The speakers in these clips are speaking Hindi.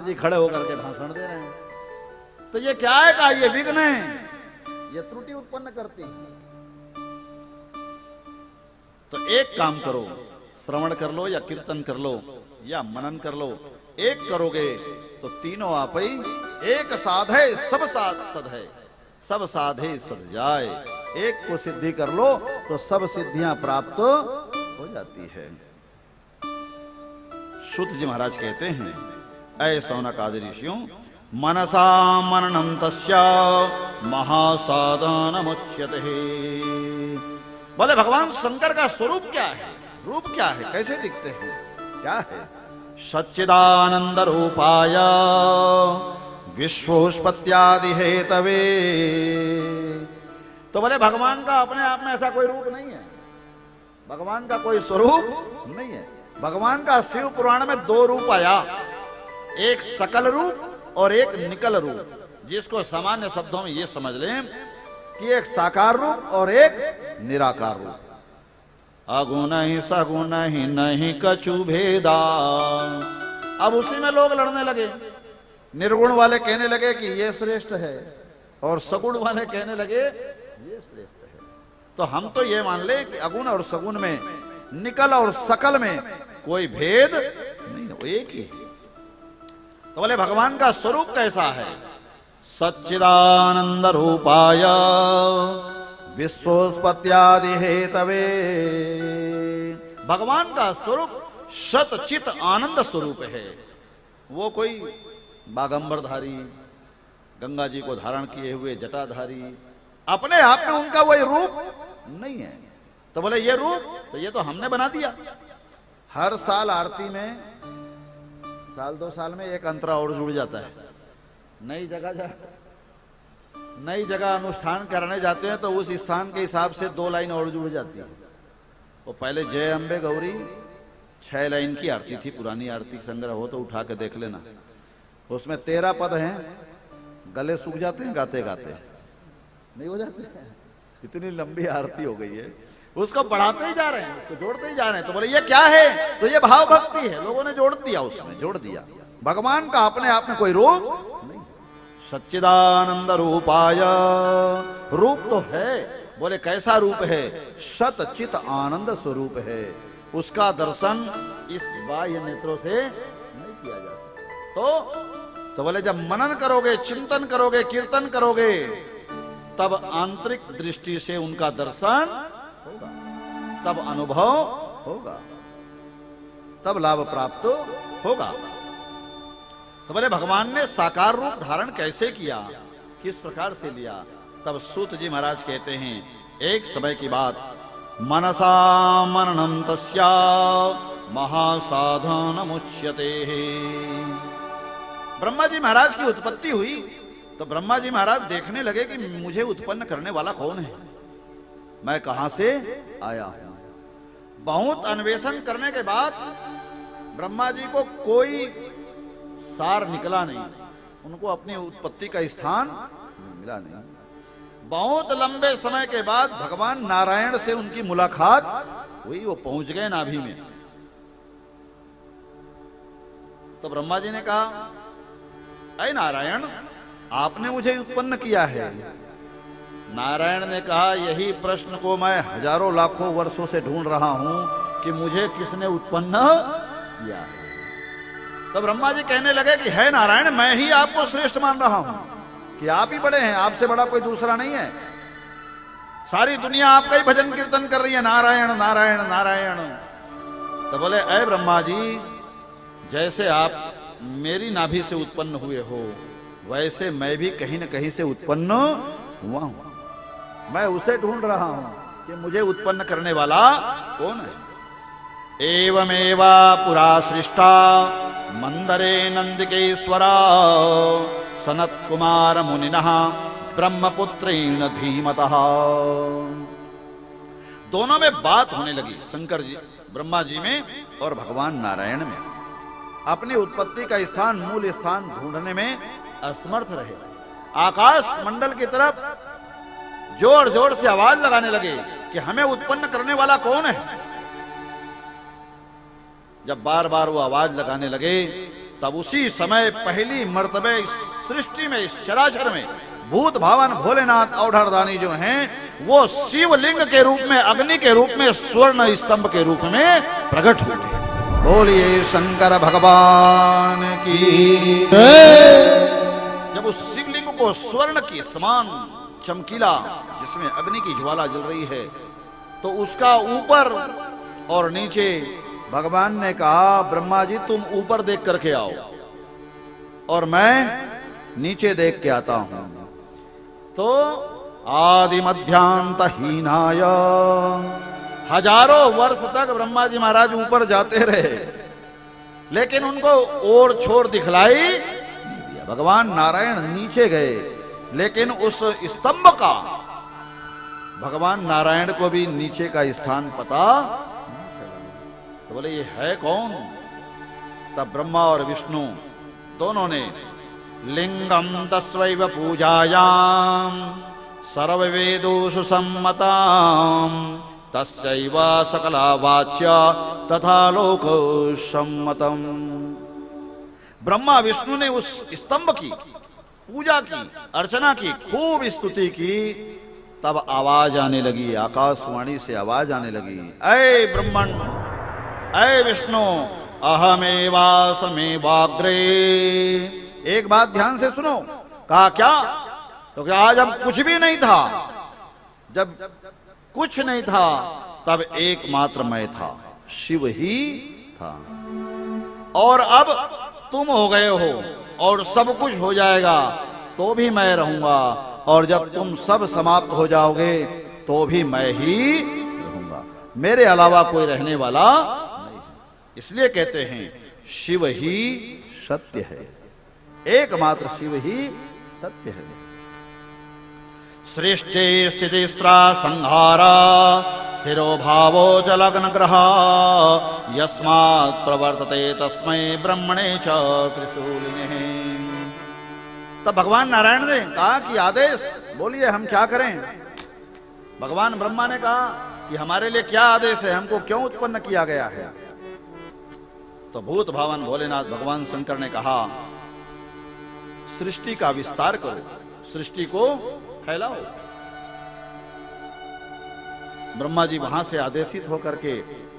जी खड़े होकर के भाषण दे रहे हैं। तो ये क्या है? का ये विघ्न है, ये त्रुटि उत्पन्न करती है। तो एक काम करो, श्रवण कर लो या कीर्तन कर लो या मनन कर लो। एक करोगे तो तीनों आप ही। एक साधे सब सद है, सब साधे सद जाए। एक को सिद्धि कर लो तो सब सिद्धियां प्राप्त हो जाती है। सूत जी महाराज कहते हैं, ऐ सौनकादि ऋषियों, मनसा मननम तस्या महासाधनमुच्यते। बोले भगवान शंकर का स्वरूप क्या है, रूप क्या है, कैसे दिखते हैं, क्या है? सच्चिदानंद रूपाय विश्वोत्पत्त्यादि हेतवे। तो बोले भगवान का अपने आप में ऐसा कोई रूप नहीं है, भगवान का कोई स्वरूप नहीं है। भगवान का शिव पुराण में दो रूप आया, एक सकल रूप और एक निकल रूप, जिसको सामान्य शब्दों में ये समझ लें कि एक साकार रूप और एक निराकार रूप। अगुण ही सगुण ही नहीं कछु भेदा। अब उसी में लोग लड़ने लगे। निर्गुण वाले कहने लगे कि ये श्रेष्ठ है और सगुण वाले कहने लगे ये श्रेष्ठ है। तो हम तो ये मान ले कि अगुण और सगुण में, निकल और सकल में कोई भेद नहीं, वो एक ही है। तो बोले भगवान का स्वरूप कैसा है? सच्चिदानंद रूपाय विश्वोत्पत्त्यादि हेतवे। भगवान का स्वरूप सतचित आनंद स्वरूप है। वो कोई बागंबरधारी, गंगा जी को धारण किए हुए जटाधारी, अपने आप में उनका वही रूप नहीं है। तो बोले ये रूप तो ये तो हमने बना दिया। हर साल आरती में, साल दो साल में एक अंतरा और जुड़ जाता है। नई जगह अनुष्ठान करने जाते हैं तो उस स्थान के हिसाब से दो लाइन और जुड़ जाती है। वो पहले जय अम्बे गौरी 6 लाइन की आरती थी, पुरानी आरती संग्रह हो तो उठा के देख लेना। उसमें 13 पद हैं, गले सूख जाते हैं गाते गाते, नहीं हो जाते हैं? इतनी लंबी आरती हो गई है। उसको बढ़ाते ही जा रहे हैं, उसको जोड़ते ही जा रहे हैं। तो बोले ये क्या है? तो ये भाव भक्ति है। लोगों ने जोड़ दिया, उसमें जोड़ दिया। भगवान का अपने आप में कोई रूप नहीं। सच्चिदानंद रूपाय, रूप तो है। बोले कैसा रूप है? सतचित आनंद स्वरूप है। उसका दर्शन इस बाह्य नेत्रों से नहीं किया जा सकता। तो बोले जब मनन करोगे, चिंतन करोगे, कीर्तन करोगे, तब आंतरिक दृष्टि से उनका दर्शन होगा, तब अनुभव होगा, तब लाभ प्राप्त होगा। तो बोले भगवान ने साकार रूप धारण कैसे किया, किस प्रकार से लिया? तब सूत जी महाराज कहते हैं, एक समय की बात, मनसा मननम तस्या महासाधनमुच्यते। ब्रह्मा जी महाराज की उत्पत्ति हुई तो ब्रह्मा जी महाराज देखने लगे कि मुझे उत्पन्न करने वाला कौन है, मैं कहां से आया हूं। बहुत अन्वेषण करने के बाद ब्रह्मा जी को कोई सार निकला नहीं, उनको अपनी उत्पत्ति का स्थान मिला नहीं। बहुत लंबे समय के बाद भगवान नारायण से उनकी मुलाकात हुई, वो पहुंच गए नाभि में। तो ब्रह्मा जी ने कहा, ऐ नारायण, आपने मुझे उत्पन्न किया है। नारायण ने कहा, यही प्रश्न को मैं हजारों लाखों वर्षों से ढूंढ रहा हूं कि मुझे किसने उत्पन्न किया है। तो ब्रह्मा जी कहने लगे कि है नारायण, मैं ही आपको श्रेष्ठ मान रहा हूं कि आप ही बड़े हैं, आपसे बड़ा कोई दूसरा नहीं है। सारी दुनिया आपका ही भजन कीर्तन कर रही है, नारायण नारायण नारायण। तो बोले, ऐ ब्रह्मा जी, जैसे आप मेरी नाभि से उत्पन्न हुए हो, वैसे मैं भी कहीं न कहीं से उत्पन्न हुआ हूं। मैं उसे ढूंढ रहा हूं कि मुझे उत्पन्न करने वाला कौन है। एवमेवा पुरा सृष्टा मंदरे नंदिकेश्वरा सनत कुमार मुनिनः ब्रह्मपुत्रेण धीमतः। दोनों में बात होने लगी, शंकर जी, ब्रह्मा जी में और भगवान नारायण में। अपनी उत्पत्ति का स्थान, मूल स्थान ढूंढने में असमर्थ रहे। आकाश मंडल की तरफ जोर जोर से आवाज लगाने लगे कि हमें उत्पन्न करने वाला कौन है। जब बार बार वो आवाज लगाने लगे तब उसी समय पहली मर्तबे इस सृष्टि में, इस चराचर में भूत भावन भोलेनाथ औढ़रदानी जो हैं वो शिवलिंग के रूप में, अग्नि के रूप में, स्वर्ण स्तंभ के रूप में प्रकट हुए। बोलिए शंकर भगवान की। जब उस शिवलिंग को स्वर्ण के समान चमकीला, जिसमें अग्नि की ज्वाला जल रही है, तो उसका ऊपर और नीचे भगवान ने कहा, ब्रह्मा जी तुम ऊपर देख करके आओ और मैं नीचे देख के आता हूं। तो आदि मध्यांत हीनाय, हजारों वर्ष तक ब्रह्मा जी महाराज ऊपर जाते रहे, लेकिन उनको ओर छोर दिखलाई नहीं दिया। भगवान नारायण नीचे गए, लेकिन उस स्तंभ का भगवान नारायण को भी नीचे का स्थान पता नहीं चला। तो बोले ये है कौन? तब ब्रह्मा और विष्णु दोनों ने लिंगम तस्वैव पूजायाम सर्ववेदोषु सम्मताम तस्यैव सकला वाच्या तथा लोक सम्मतम। ब्रह्मा विष्णु ने उस स्तंभ की पूजा की, अर्चना की, खूब स्तुति की। तब आवाज आने लगी, आकाशवाणी से आवाज आने लगी, ऐ ब्रह्मण, ऐ विष्णु, अहमेवासमेवाग्रे। एक बात ध्यान से सुनो। कहा क्या? तो क्या आज अब कुछ भी नहीं था? जब कुछ नहीं था तब एकमात्र मैं था, शिव ही था। और अब तुम हो गए हो और सब कुछ हो जाएगा तो भी मैं रहूंगा, और जब तुम सब समाप्त हो जाओगे तो भी मैं ही रहूंगा, मेरे अलावा कोई रहने वाला नहीं है। इसलिए कहते हैं शिव ही सत्य है, एकमात्र शिव ही सत्य है। सृष्टि स्थितिस्त्रा संहारा शिरोभावो च लग्न ग्रह यस्मात् प्रवर्तते तस्मै ब्रह्मणे च त्रिशूलिने। तब भगवान नारायण ने कहा कि आदेश बोलिए, हम क्या करें? भगवान ब्रह्मा ने कहा कि हमारे लिए क्या आदेश है, हमको क्यों उत्पन्न किया गया है? तो भूत भावन भोलेनाथ भगवान शंकर ने कहा, सृष्टि का विस्तार करो, सृष्टि को फैलाओ। ब्रह्मा जी वहां से आदेशित होकर के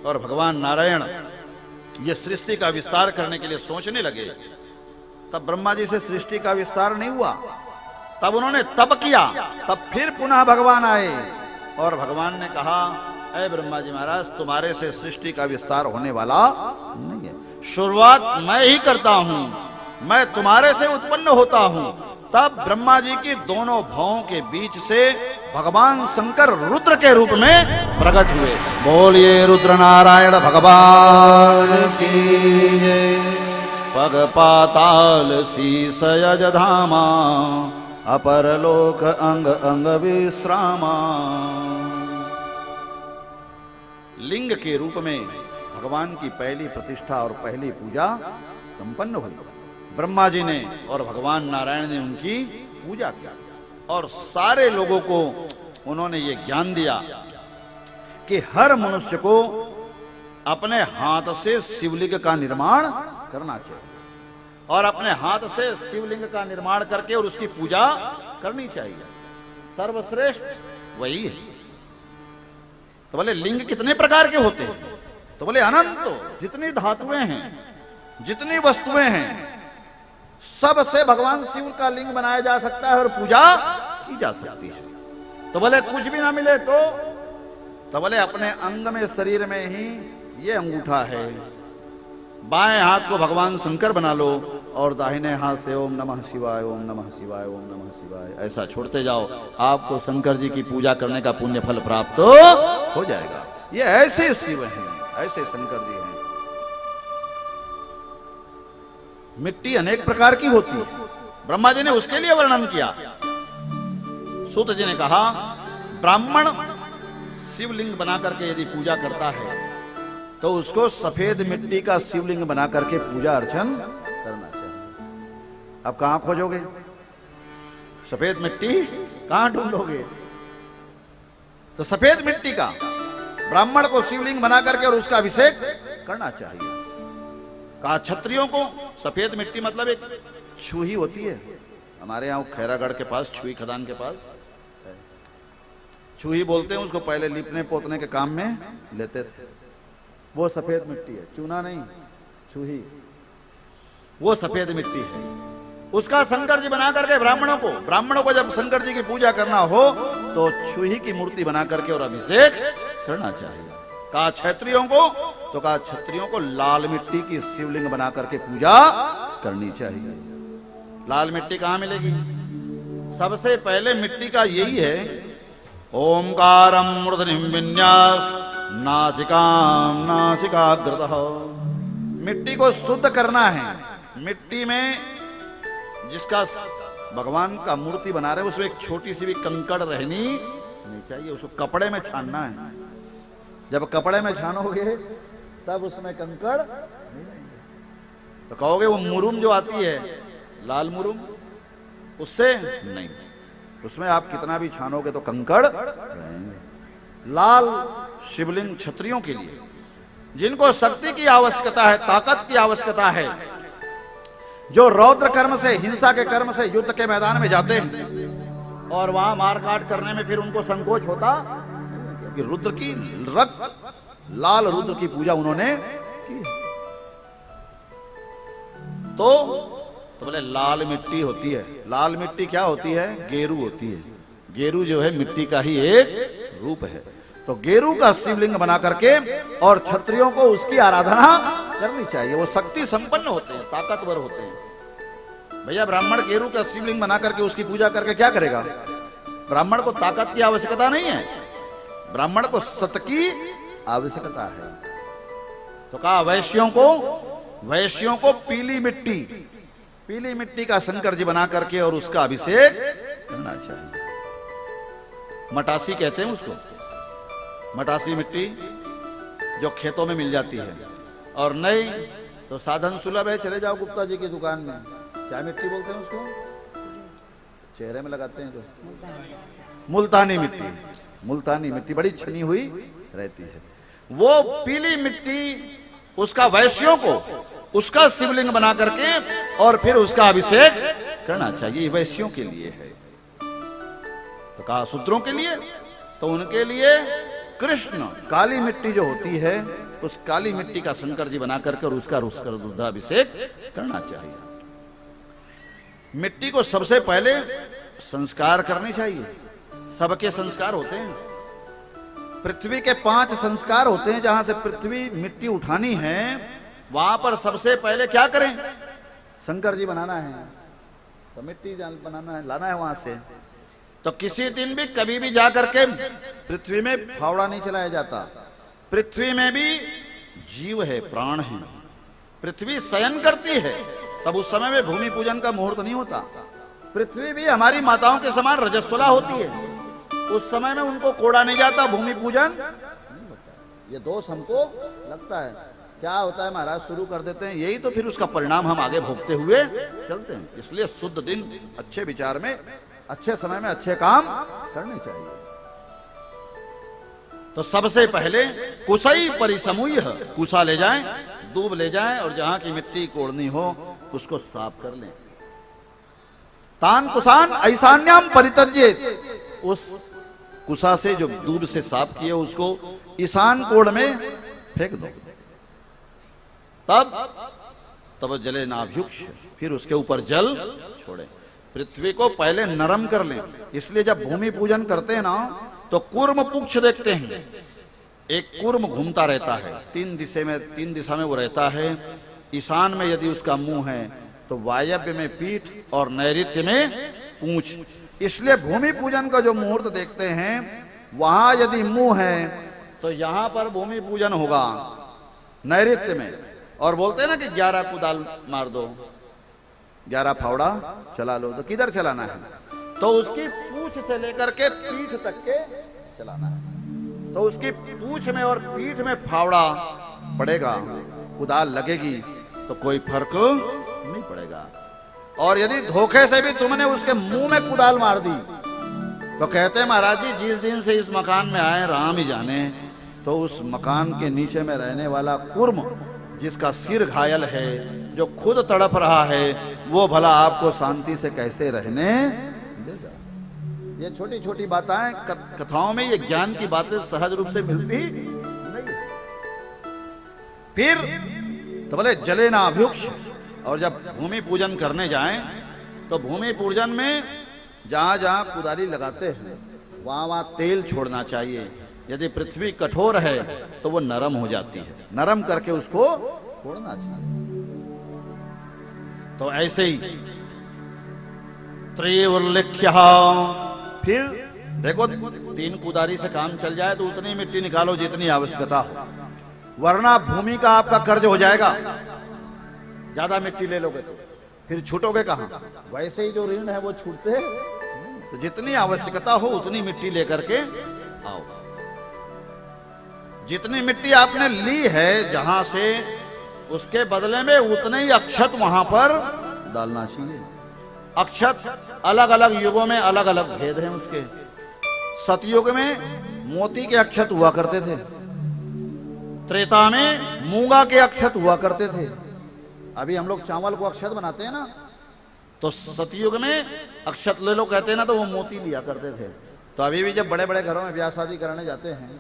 और भगवान नारायण ये सृष्टि का विस्तार करने के लिए सोचने लगे। तब ब्रह्मा जी से सृष्टि का विस्तार नहीं हुआ, तब उन्होंने तप किया। तब फिर पुनः भगवान आए और भगवान ने कहा, ऐ ब्रह्मा जी महाराज, तुम्हारे से सृष्टि का विस्तार होने वाला नहीं है, शुरुआत मैं ही करता हूं, मैं तुम्हारे से उत्पन्न होता हूं। तब ब्रह्मा जी की दोनों भौं के बीच से भगवान शंकर रुद्र के रूप में प्रकट हुए। बोलिए रुद्र नारायण भगवान की जय। पग पाताल शीस यज धामा अपर लोक अंग अंग विश्रामा। लिंग के रूप में भगवान की पहली प्रतिष्ठा और पहली पूजा संपन्न हुई। ब्रह्मा जी ने और भगवान नारायण ने उनकी पूजा की और सारे लोगों को उन्होंने ये ज्ञान दिया कि हर मनुष्य को अपने हाथ से शिवलिंग का निर्माण करना चाहिए और अपने हाथ से शिवलिंग का निर्माण करके और उसकी पूजा करनी चाहिए। सर्वश्रेष्ठ वही है। तो बोले लिंग कितने प्रकार के होते हैं? तो बोले अनंत, जितनी धातुएं हैं, जितनी वस्तुएं हैं, सबसे भगवान शिव का लिंग बनाया जा सकता है और पूजा की जा सकती है। तो बोले कुछ भी ना मिले तो बोले अपने अंग में, शरीर में ही ये अंगूठा है, बाएं हाथ को भगवान शंकर बना लो और दाहिने हाथ से ओम नमः शिवाय, ओम नमः शिवाय, ओम नमः शिवाय ऐसा छोड़ते जाओ, आपको शंकर जी की पूजा करने का पुण्य फल प्राप्त हो जाएगा। ये ऐसे शिव हैं, ऐसे शंकर जी हैं। मिट्टी अनेक प्रकार की होती है, ब्रह्मा जी ने उसके लिए वर्णन किया। सूत जी ने कहा ब्राह्मण शिवलिंग बना करके यदि पूजा करता है तो उसको सफेद मिट्टी का शिवलिंग बना करके पूजा अर्चन करना चाहिए। अब कहां खोजोगे सफेद मिट्टी, कहां ढूंढोगे? तो सफेद मिट्टी का ब्राह्मण को शिवलिंग बना करके और उसका अभिषेक करना चाहिए। कहा क्षत्रियों को सफेद मिट्टी मतलब एक छुही होती है, हमारे यहाँ खैरागढ़ के पास छुही खदान के पास छुही बोलते हैं उसको, पहले लिपने पोतने के काम में लेते थे। वो सफेद मिट्टी है, चूना नहीं, छुही, वो सफेद मिट्टी है। उसका शंकर जी बना करके ब्राह्मणों को जब शंकर जी की पूजा करना हो तो छुही की मूर्ति बना करके और अभिषेक करना चाहिए। कहा क्षत्रियों को, तो कहा क्षत्रियों को लाल मिट्टी की शिवलिंग बना करके पूजा करनी चाहिए। लाल मिट्टी कहां मिलेगी? सबसे पहले मिट्टी का यही है, ओंकारम मूर्धनिम विन्यास नासिकाम नासिकाग्रतः। मिट्टी को शुद्ध करना है। मिट्टी में जिसका भगवान का मूर्ति बना रहे उसमें एक छोटी सी भी कंकड़ रहनी नहीं चाहिए, उसको कपड़े में छानना है। जब कपड़े में छानोगे तब उसमें कंकड़ नहीं रहेंगे। तो कहोगे वो मुरुम जो आती है लाल मुरुम, उससे नहीं, उसमें आप कितना भी छानोगे तो कंकड़ रहेंगे। लाल शिवलिंग क्षत्रियों के लिए, जिनको शक्ति की आवश्यकता है, ताकत की आवश्यकता है, जो रौद्र कर्म से, हिंसा के कर्म से युद्ध के मैदान में जाते हैं और वहां मारकाट करने में फिर उनको संकोच होता कि रुद्र की लाल रुद्र की पूजा उन्होंने की। तो बोले लाल मिट्टी होती है। लाल मिट्टी क्या होती है? गेरू होती है। गेरू जो है मिट्टी का ही एक रूप है। तो गेरू का शिवलिंग बना करके और क्षत्रियों को उसकी आराधना करनी चाहिए। वो शक्ति संपन्न होते हैं, ताकतवर होते हैं। भैया ब्राह्मण गेरू का शिवलिंग बना करके उसकी पूजा करके क्या करेगा? ब्राह्मण को ताकत की आवश्यकता नहीं है, ब्राह्मण को सत की आवश्यकता है। तो कहा वैश्यों को पीली मिट्टी का शंकर जी बना करके और उसका अभिषेक करना चाहिए। मटासी कहते हैं उसको, मटासी मिट्टी जो खेतों में मिल जाती है, और नहीं तो साधन सुलभ है, चले जाओ गुप्ता जी की दुकान में, क्या मिट्टी बोलते हैं उसको, चेहरे में लगाते हैं जो मुल्तानी मिट्टी बड़ी छनी हुई रहती है। वो पीली मिट्टी उसका वैश्यों को उसका शिवलिंग बना करके और फिर उसका अभिषेक करना चाहिए। वैश्यों के लिए है। तो कहा शूद्रों के लिए, तो उनके लिए कृष्ण काली मिट्टी जो होती है उस काली मिट्टी का शंकर जी बना करके और उसका रुद्राभिषेक करना चाहिए। मिट्टी को सबसे पहले संस्कार करने चाहिए। सबके संस्कार होते हैं, पृथ्वी के 5 संस्कार होते हैं। जहां से पृथ्वी मिट्टी उठानी है वहां पर सबसे पहले क्या करें? शंकर जी बनाना है, तो मिट्टी बनाना है, लाना है वहां से। तो किसी दिन भी कभी भी जाकर के पृथ्वी में फावड़ा नहीं चलाया जाता। पृथ्वी में भी जीव है, प्राण है, पृथ्वी शयन करती है, तब उस समय में भूमि पूजन का मुहूर्त नहीं होता। पृथ्वी भी हमारी माताओं के समान रजस्वला होती है, उस समय में उनको कोड़ा नहीं जाता, भूमि पूजन नहीं होता। ये दोष हमको लगता है। क्या होता है महाराज, शुरू कर देते हैं, यही तो फिर उसका परिणाम हम आगे भोगते हुए चलते हैं। इसलिए शुद्ध दिन, अच्छे विचार में, अच्छे समय में अच्छे काम करने चाहिए। तो सबसे पहले कुशई परिसमूह, कुशा ले जाएं, दूब ले जाएं और जहां की मिट्टी कोड़नी हो उसको साफ कर लें। तान कुशान ऐसान्याम परित्यज्येत, उस कुशा से जो दूब से साफ किए उसको ईशान कोण में फेंक दो। तब जले नाभ्युक्ष, फिर उसके ऊपर जल छोड़े। पृथ्वी को पहले नरम कर लें। इसलिए जब भूमि पूजन करते हैं ना तो कूर्म पुक्ष देखते हैं। एक कूर्म घूमता रहता है, 3 दिशा में वो रहता है। ईशान में यदि उसका मुंह है तो वायव्य में पीठ और नैऋत्य में पूंछ। इसलिए भूमि पूजन का जो मुहूर्त देखते हैं वहां यदि मुंह है तो यहां पर भूमि पूजन होगा नैऋत्य में। और बोलते हैं ना कि 11 कुदाल मार दो, 11 फावड़ा चला लो, तो किधर चलाना है? तो उसकी पूंछ से लेकर के पीठ तक के चलाना है। तो उसकी पूंछ में और पीठ में फावड़ा पड़ेगा, कुदाल लगेगी तो कोई फर्क नहीं पड़ेगा। और यदि धोखे से भी तुमने उसके मुंह में कुदाल मार दी तो कहते हैं महाराज जी जिस दिन से इस मकान में आए राम ही जाने, तो उस मकान के नीचे में रहने वाला कुर्म जिसका सिर घायल है, जो खुद तड़प रहा है, वो भला आपको शांति से कैसे रहने देगा? ये छोटी छोटी बातें कथाओं में, ये ज्ञान की बातें सहज रूप से मिलती नहीं। फिर तो बोले जले ना अभ्युक्ष। और जब भूमि पूजन करने जाएं तो भूमि पूजन में जहां जहां कुदारी लगाते हैं वहां वहां तेल छोड़ना चाहिए। यदि पृथ्वी कठोर है तो वो नरम हो जाती है, नरम करके उसको छोड़ना चाहिए। तो ऐसे ही त्रिउल्लिख्य। फिर देखो 3 कुदारी से काम चल जाए तो उतनी मिट्टी निकालो जितनी आवश्यकता हो, वरना भूमि का आपका कर्ज हो जाएगा। ज्यादा मिट्टी ले लोगे तो फिर छूटोगे कहां? वैसे ही जो ऋण है वो छूटते हैं। तो जितनी आवश्यकता हो उतनी मिट्टी लेकर के आओ। जितनी मिट्टी आपने ली है जहां से, उसके बदले में उतने ही अक्षत वहां पर डालना चाहिए। अक्षत अलग अलग युगों में अलग अलग भेद हैं उसके। सतयुग में मोती के अक्षत हुआ करते थे, त्रेता में मूंगा के अक्षत हुआ करते थे। अभी हम लोग चावल को अक्षत बनाते हैं ना, तो सतयुग में अक्षत ले लो कहते हैं ना, तो वो मोती लिया करते थे। तो अभी भी जब बड़े बड़े घरों में ब्याह शादी कराने जाते हैं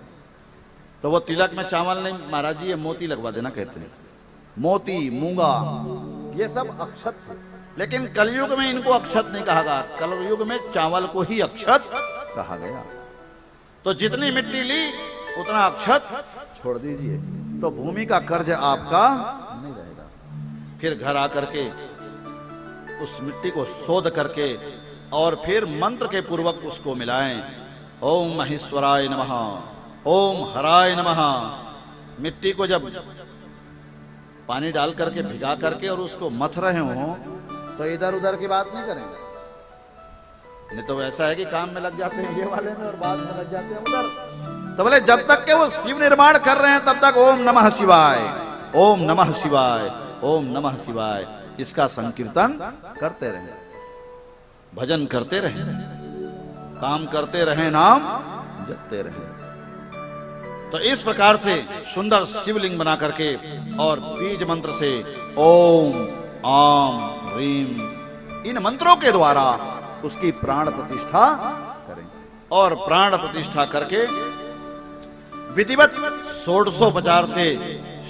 तो वो तिलक में चावल नहीं, महाराज जी ये मोती लगवा देना कहते हैं। मोती, मूंगा, ये सब अक्षत थे। लेकिन कलयुग में इनको अक्षत नहीं कहा गया, कलयुग में चावल को ही अक्षत कहा गया। तो जितनी मिट्टी ली उतना अक्षत छोड़ दीजिए, तो भूमि का कर्ज आपका नहीं रहेगा। फिर घर आकर के उस मिट्टी को शोध करके और फिर मंत्र के पूर्वक उसको मिलाएं। ओम महेश्वराय नमः, ओम हराय नमः। मिट्टी को जब पानी डाल करके भिगा करके और उसको मथ रहे हो तो इधर उधर की बात नहीं करेंगे। नहीं तो ऐसा है कि काम में लग जाते हैं ये वाले में और बाद में लग जाते हैं उधर। तो बोले जब तक के वो शिव निर्माण कर रहे हैं तब तक ओम नमः शिवाय, ओम नमः शिवाय, ओम नमः शिवाय इसका संकीर्तन करते रहे, भजन करते रहे, काम करते रहे, नाम जपते रहे। तो इस प्रकार से सुंदर शिवलिंग बना करके और बीज मंत्र से ओम आम ह्रीम इन मंत्रों के द्वारा उसकी प्राण प्रतिष्ठा करें। और प्राण प्रतिष्ठा करके विधिवत षोडशोपचार से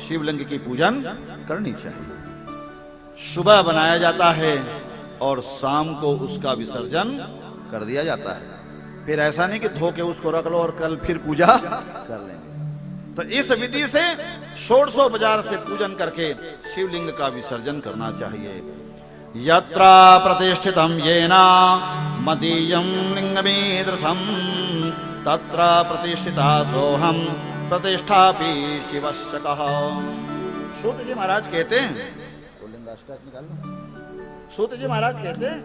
शिवलिंग की पूजन करनी चाहिए। सुबह बनाया जाता है और शाम को उसका विसर्जन कर दिया जाता है। फिर ऐसा नहीं कि धो के उसको रख लो और कल फिर पूजा कर लेंगे। तो इस विधि से षोडशोपचार से पूजन करके शिवलिंग का विसर्जन करना चाहिए। यत्रा प्रतिष्ठितम येना मदीयम लिंगमीदृशम तत्र प्रतिष्ठिता सोहम प्रतिष्ठापि शिवस्य कः। सूत जी महाराज कहते हैं, सूत जी महाराज कहते हैं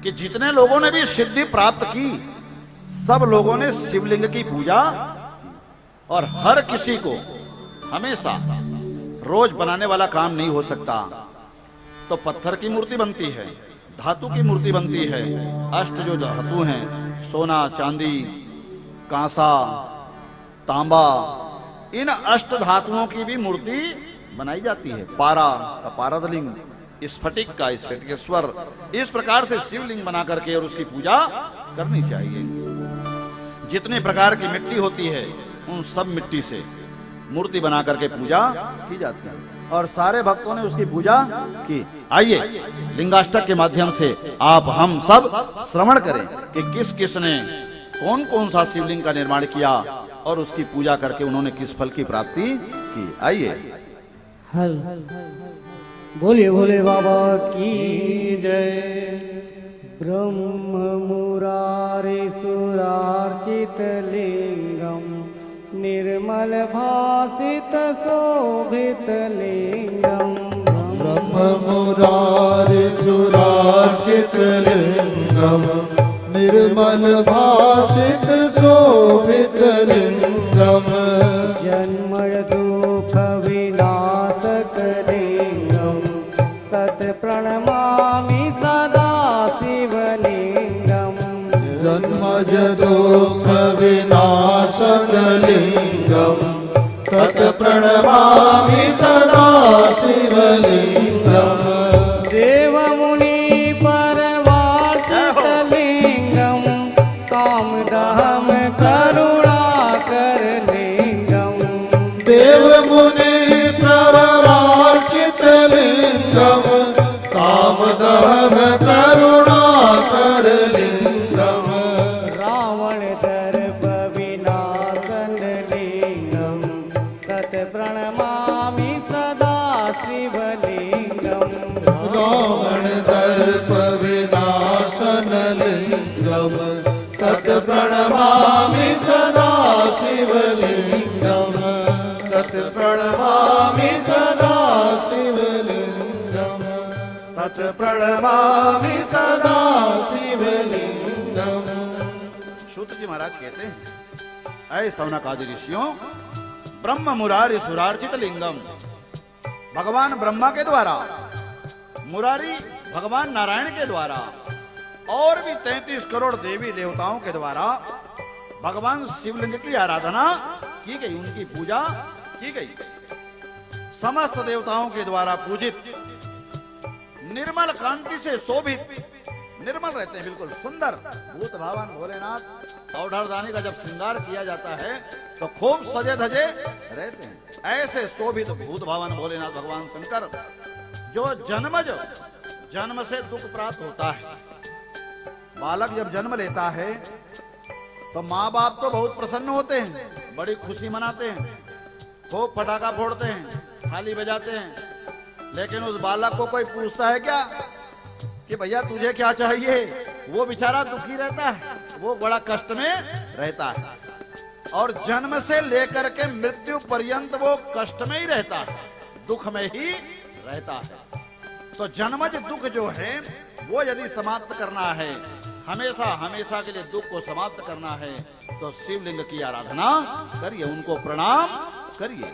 कि जितने लोगों ने भी सिद्धि प्राप्त की सब लोगों ने शिवलिंग की पूजा, और हर किसी को हमेशा रोज बनाने वाला काम नहीं हो सकता। तो पत्थर की मूर्ति बनती है, धातु की मूर्ति बनती है। अष्ट जो धातु हैं, सोना, चांदी, कांसा, तांबा, इन अष्ट धातुओं की भी मूर्ति बनाई जाती है। पारा का पारदलिंग, स्फटिक का स्फटिकेश्वर, इस प्रकार से शिवलिंग बना करके और उसकी पूजा करनी चाहिए। जितने प्रकार की मिट्टी होती है उन सब मिट्टी से मूर्ति बना करके पूजा की जाती है और सारे भक्तों ने उसकी पूजा की। आइए लिंगाष्टक के माध्यम से आप हम सब श्रवण करें कि किस किस ने कौन कौन सा शिवलिंग का निर्माण किया और उसकी पूजा करके उन्होंने किस फल की प्राप्ति की। आइए हल बोले भोले बाबा की जय। ब्रह्म मुरारे सुरार्चित लिंगम निर्मल भासित शोभित लिंगम। ब्रह्म मुरारे सुरार्चित लिंगम निर्मल भासित शोभित लिंगम। जन्म दुख विनाशक लिंगम तत् प्रणमामि सदा शिवलिंगम। जन्मज दुख विनाशक लिंगम तत् प्रणमामि सदा शिवलिङ्गम् देवमुनि परवार्चितलिङ्गं कामदहं करुणाकरलिङ्गम् देवमुनि प्रवर्चितलिङ्गम् कामदहन करुणाकरलिङ्गम् रावणदर्पविनाशनलिङ्गं तत्प्रणमामि सदा शिवलिङ्गम् रावणदर्पविनाशनलिङ्गम् तत्प्रणमामि सदा शिवलिङ्गम् तत्प्रणमामि सदा शिवलिङ्गम् तत्प्रणमामि सदा शिवलिङ्गम्। सूत जी महाराज कहते हैं, ऐ सौनकादि ऋषियों, ब्रह्म मुरारी सुरार्चित लिंगम, भगवान ब्रह्मा के द्वारा, मुरारी भगवान नारायण के द्वारा और भी 33 करोड़ देवी देवताओं के द्वारा भगवान शिवलिंग की आराधना की गई, उनकी पूजा की गई। समस्त देवताओं के द्वारा पूजित, निर्मल कांति से शोभित, निर्मल रहते हैं, बिल्कुल सुंदर भूत भावन भोलेनाथ औढ़ारदानी का जब श्रृंगार किया जाता है तो खूब सजे धजे रहते हैं। ऐसे शोभित भूत भावन भोलेनाथ भगवान शंकर, जो जन्म से दुख प्राप्त होता है। बालक जब जन्म लेता है तो माँ बाप तो बहुत प्रसन्न होते हैं, बड़ी खुशी मनाते हैं, खूब पटाखा फोड़ते हैं, थाली बजाते हैं, लेकिन उस बालक को कोई पूछता है क्या कि भैया तुझे क्या चाहिए? वो बेचारा दुखी रहता है, वो बड़ा कष्ट में रहता है और जन्म से लेकर के मृत्यु पर्यंत वो कष्ट में ही रहता है, दुख में ही रहता है। तो जन्मज दुख जो है वो यदि समाप्त करना है, हमेशा हमेशा के लिए दुख को समाप्त करना है, तो शिवलिंग की आराधना करिए, उनको प्रणाम करिए।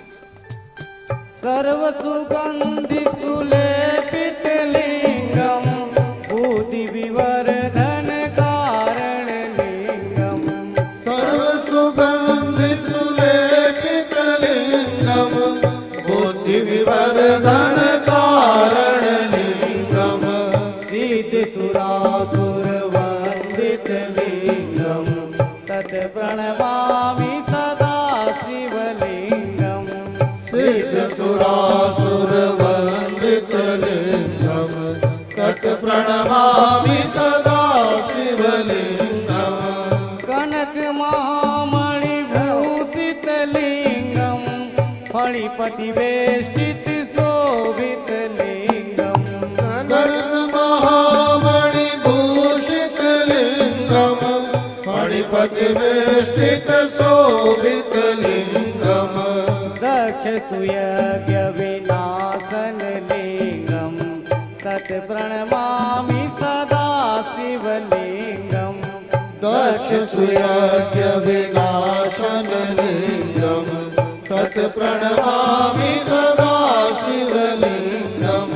सर्वसुगन्धि सुलेपित लिंगम बुद्धि विवर्धन कारण लिंगम सर्वसुगन्धि सुलेपित लिङ्गम् बुद्धि विवर्धन कारण लिङ्गम् सिद्ध सुरासुर वन्दित लिंगम तत् प्रणमामि सदा शिवलिंगम सिद्ध सुरासुर वन्दित लिङ्गम् तत् प्रणमामि सदा शिवलिङ्गम् कनक महामणि भूषित लिंगम फणिपति वेष्टित शोभित लिंगम कनक महामणि भूषित लिङ्गम् फणिपति वेष्टित शोभित लिङ्गम् दक्ष सुयज्ञ विनाशन लिंगम तत् प्रणमामि सदा शिवलिंगम दक्ष सुयज्ञ विनाशन लिङ्गम् तत् प्रणमामि सदा शिवलिङ्गम्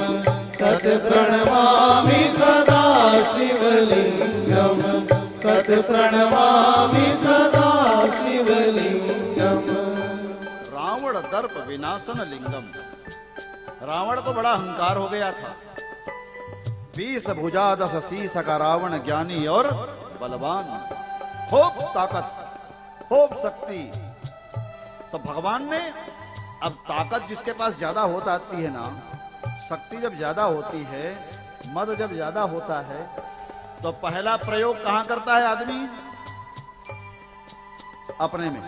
तत् प्रणमामि सदा शिवलिङ्गम् तत् प्रणमामि सदा शिवलिङ्गम्। रावण दर्प विनाशन लिंगम, रावण को बड़ा अहंकार हो गया था। 20 भुजा 10 शीश का रावण ज्ञानी और बलवान, खूब ताकत, खूब शक्ति। तो भगवान ने अब ताकत जिसके पास ज्यादा हो जाती है ना, शक्ति जब ज्यादा होती है, मद जब ज्यादा होता है, तो पहला प्रयोग कहां करता है आदमी? अपने में।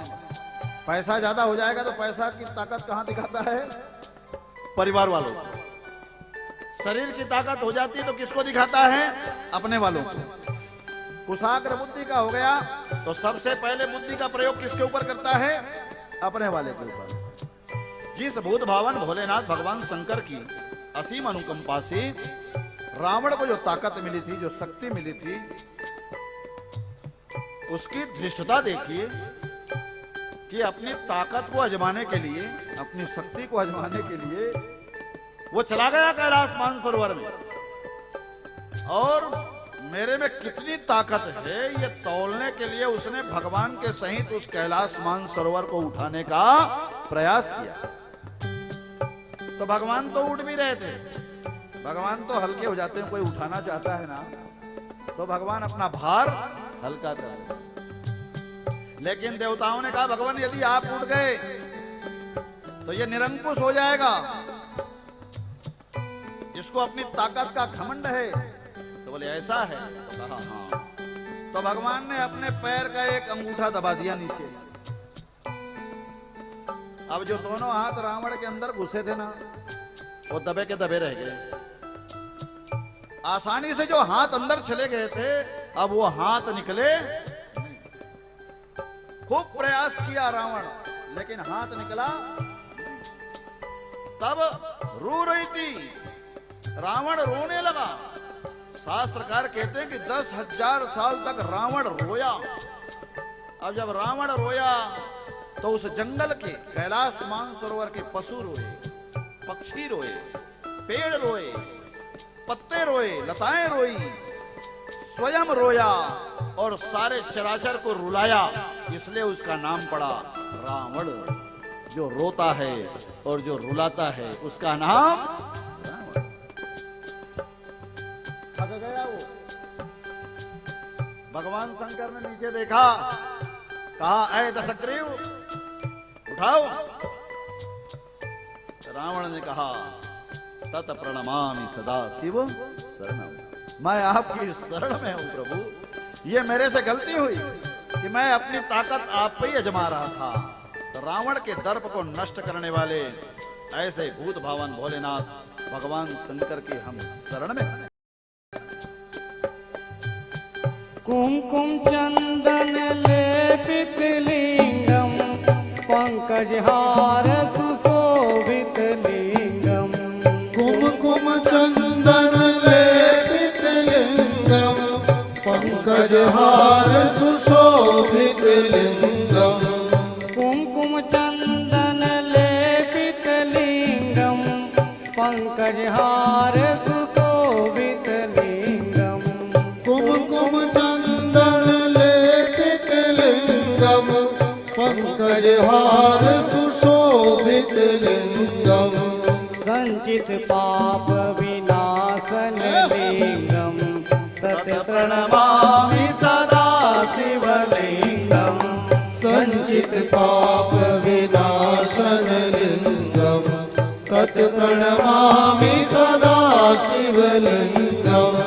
पैसा ज्यादा हो जाएगा तो पैसा की ताकत कहां दिखाता है? परिवार वालों को। शरीर की ताकत हो जाती है तो किसको दिखाता है? अपने वालों को। कुशाग्र बुद्धि का हो गया तो सबसे पहले बुद्धि का प्रयोग किसके ऊपर करता है? अपने वाले के ऊपर। जिस भूत भावन भोलेनाथ भगवान शंकर की असीम अनुकंपा से रावण को जो ताकत मिली थी, जो शक्ति मिली थी, उसकी धृष्टता देखिए कि अपनी ताकत को आजमाने के लिए, अपनी शक्ति को आजमाने के लिए वो चला गया कैलाश मानसरोवर में, और मेरे में कितनी ताकत है ये तौलने के लिए उसने भगवान के सहित उस कैलाश मानसरोवर को उठाने का प्रयास किया तो भगवान तो उठ भी रहे थे। भगवान तो हल्के हो जाते हैं, कोई उठाना चाहता है ना तो भगवान अपना भार हल्का कर देते। लेकिन देवताओं ने कहा भगवान यदि आप उठ गए तो ये निरंकुश हो जाएगा, इसको अपनी ताकत का घमंड है। तो बोले ऐसा है? तो कहा हाँ। तो भगवान ने अपने पैर का एक अंगूठा दबा दिया नीचे। अब जो दोनों हाथ रावण के अंदर घुसे थे ना वो दबे के दबे रह गए। आसानी से जो हाथ अंदर चले गए थे अब वो हाथ निकले। खूब प्रयास किया रावण लेकिन हाथ निकला। तब रो रही थी, रावण रोने लगा। शास्त्रकार कहते हैं कि 10,000 साल तक रावण रोया। अब जब रावण रोया तो उस जंगल के कैलाश मानसरोवर के पशु रोए, पक्षी रोए, पेड़ रोए, पत्ते रोए, लताएं रोई, स्वयं रोया और सारे चराचर को रुलाया। इसलिए उसका नाम पड़ा रावण। जो रोता है और जो रुलाता है उसका नाम रावण। थक गया वो। भगवान शंकर ने नीचे देखा, कहा ऐ दशग्रीव उठाओ। रावण ने कहा तत प्रणमामि सदा शिव शरणम। मैं आपकी शरण में हूं प्रभु। ये मेरे से गलती हुई कि मैं अपनी ताकत आप पे ही अजमा रहा था। तो रावण के दर्प को नष्ट करने वाले ऐसे भूत भावन भोलेनाथ भगवान शंकर के हम शरण में हैं। कुमकुम चंदन लेपित लिंगम पंकजहार सुशोभित लिंगम। कुमकुम चंदन लेपित लिंगम पंकजहार सुशोभित लिंगम। कुमकुम चंदन लेपित लिंगम पंकजहार सुशोभित लिंगम। कुमकुम चंदन लेपित लिंगम पंकजहार सुशोभित लिंगम। संचित पाप विनाशन लिंगम तत् प्रणमामि सदा शिवलिंगम। संचित पाप विनाशन लिंगम तत् प्रणमामि सदा शिवलिंगम।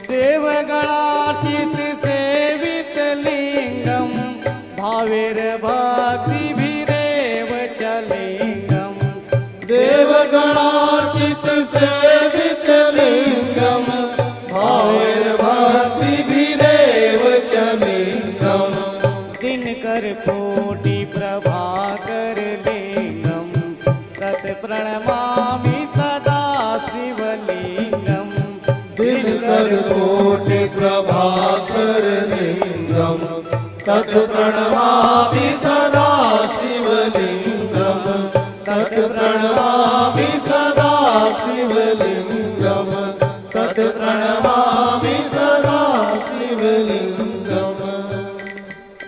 देवगणार्चित सेवित लिंगम भावेर भक्ति भिरेव चलिंगम। देवगणार्चित सेवित लिंगम भावेर भक्ति भिरेव च लिंगम। दिनकर कोटि प्रभाकर लिंगम तत् प्रणमामि सदा शिवलिंगम। दिनकर कोटि प्रभाकर लिंगम तत् प्रणमामि सदा शिवलिंगम। तत् प्रणमामि सदा शिवलिंगम। तत् प्रणमामि सदा शिवलिंगम।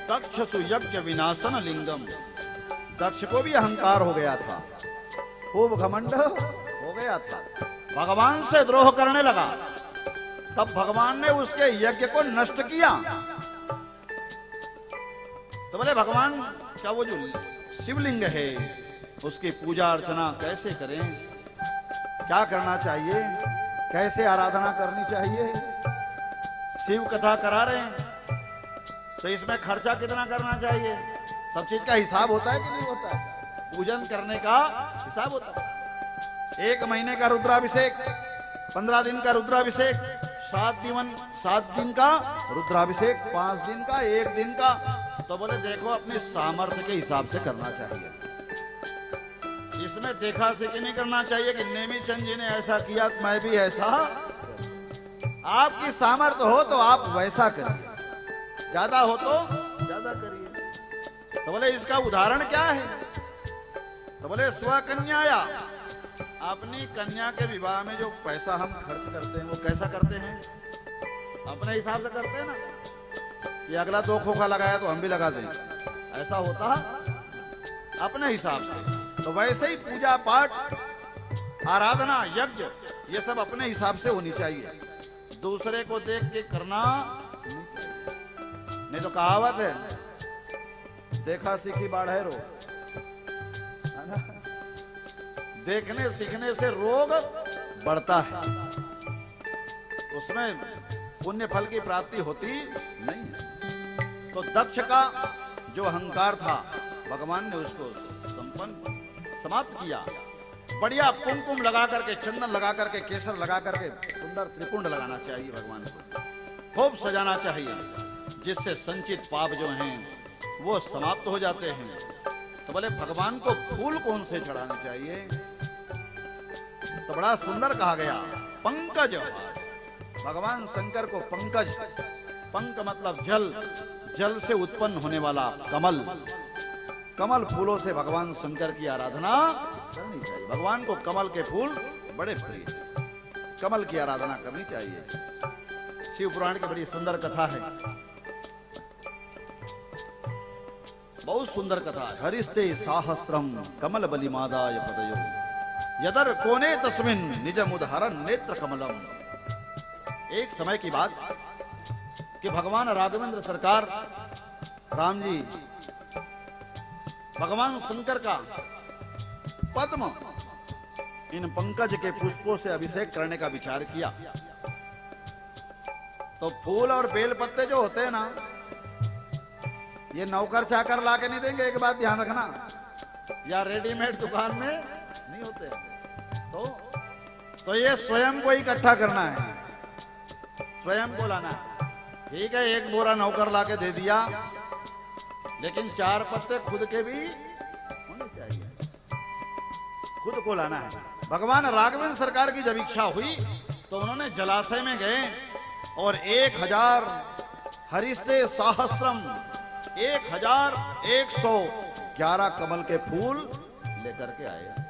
दक्ष सुयज्ञ विनाशन लिंगम। दक्ष को भी अहंकार हो गया था, खूब घमंड हो गया था, भगवान से द्रोह करने लगा। तब भगवान ने उसके यज्ञ को नष्ट किया। तो बोले भगवान क्या वो जो शिवलिंग है उसकी पूजा अर्चना कैसे करें, क्या करना चाहिए, कैसे आराधना करनी चाहिए। शिव कथा करा रहे हैं तो इसमें खर्चा कितना करना चाहिए, सब चीज का हिसाब होता है कि नहीं होता है। पूजन करने का हिसाब होता है। 1 महीने का रुद्राभिषेक, 15 दिन का रुद्राभिषेक, 7 दिन का रुद्राभिषेक, 5 दिन का, 1 दिन का। तो बोले देखो अपनी सामर्थ्य के हिसाब से करना चाहिए। इसमें देखा से कि नहीं करना चाहिए कि नेमी चंद जी ने ऐसा किया तो मैं भी ऐसा। आपकी सामर्थ्य हो तो आप वैसा करिए, ज्यादा हो तो ज्यादा करिए। तो बोले इसका उदाहरण क्या है। तो बोले स्वकन्याया, अपनी कन्या के विवाह में जो पैसा हम खर्च करते हैं वो कैसा करते हैं, अपने हिसाब से करते हैं ना। ये अगला 2 खोखा लगाया तो हम भी लगा दें, ऐसा होता। अपने हिसाब से। तो वैसे ही पूजा पाठ, आराधना, यज्ञ, ये सब अपने हिसाब से होनी चाहिए, दूसरे को देख के करना नहीं। तो कहावत है, देखा सीखी बाढ़े रो, है ना? देखने सीखने से रोग बढ़ता है, उसमें पुण्य फल की प्राप्ति होती नहीं है। तो दक्ष का जो अहंकार था, भगवान ने उसको समाप्त किया। बढ़िया कुमकुम लगा करके, चंदन लगा करके, केसर लगा करके सुंदर त्रिपुंड लगाना चाहिए भगवान को, खूब सजाना चाहिए, जिससे संचित पाप जो हैं वो समाप्त हो जाते हैं। तो बोले भगवान को फूल कौन से चढ़ाने चाहिए? तो बड़ा सुंदर कहा गया, पंकज। भगवान शंकर को पंकज, पंक मतलब जल, जल से उत्पन्न होने वाला कमल, कमल फूलों से भगवान शंकर की आराधना करनी चाहिए। भगवान को कमल के फूल बड़े प्रिय, कमल की आराधना करनी चाहिए। शिव पुराण की बड़ी सुंदर कथा है, बहुत सुंदर कथा है। हरिस्ते साहस्रम कमल बलिमादाय पदयो यदर कोने तस्मिन निजम उदाहरण नेत्र कमलम। एक समय की बात कि भगवान राघवेंद्र सरकार, राम जी, भगवान शंकर का पद्म, इन पंकज के पुष्पों से अभिषेक करने का विचार किया। तो फूल और बेल पत्ते जो होते हैं ना, ये नौकर चाकर ला के नहीं देंगे, एक बात ध्यान रखना, या रेडीमेड दुकान में नहीं होते। तो ये स्वयं को इकट्ठा करना है, स्वयं को लाना है। ठीक है, एक बोरा नौकर ला के दे दिया, लेकिन 4 पत्ते खुद के भी होने चाहिए, खुद को लाना है। भगवान राघवेंद्र सरकार की जब इच्छा हुई तो उन्होंने जलाशय में गए और 1000 हरिस्ते सहस्त्रम, 1111 कमल के फूल लेकर के आए।